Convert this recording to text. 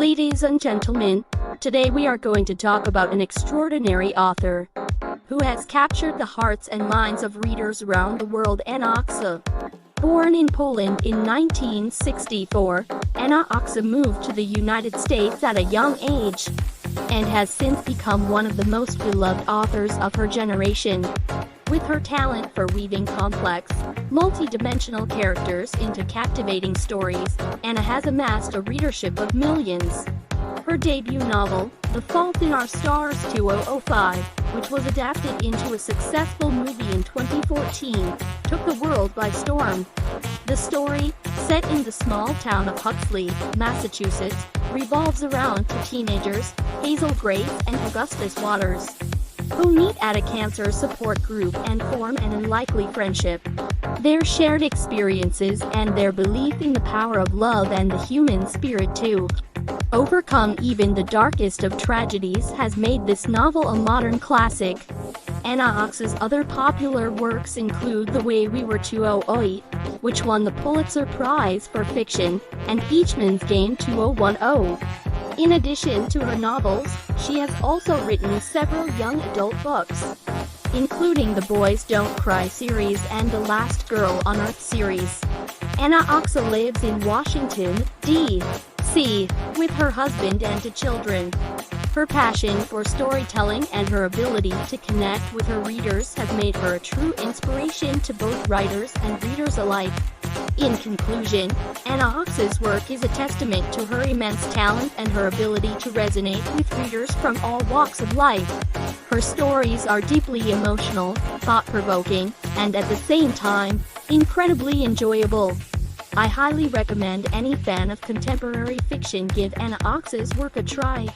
Ladies and gentlemen, today we are going to talk about an extraordinary author who has captured the hearts and minds of readers around the world. Anna Oxa. Born in Poland in 1964, Anna Oxa moved to the United States at a young age and has since become one of the most beloved authors of her generation. With her talent for weaving complex, multi-dimensional characters into captivating stories, Anna has amassed a readership of millions. Her debut novel, The Fault in Our Stars 2005, which was adapted into a successful movie in 2014, took the world by storm. The story, set in the small town of Huxley, Massachusetts, revolves around two teenagers, Hazel Grace and Augustus Waters, who meet at a cancer support group and form an unlikely friendship. Their shared experiences and their belief in the power of love and the human spirit to overcome even the darkest of tragedies has made this novel a modern classic. Anna Oxa's other popular works include The Way We Were 2008, which won the Pulitzer Prize for Fiction, and Beachman's Game 2010. In addition to her novels, she has also written several young adult books, including the Boys Don't Cry series and the Last Girl on Earth series. Anna Oxa lives in Washington, D.C., with her husband and two children. Her passion for storytelling and her ability to connect with her readers have made her a true inspiration to both writers and readers alike. In conclusion, Anna Oxa's work is a testament to her immense talent and her ability to resonate with readers from all walks of life. Her stories are deeply emotional, thought-provoking, and at the same time, incredibly enjoyable. I highly recommend any fan of contemporary fiction give Anna Oxa's work a try.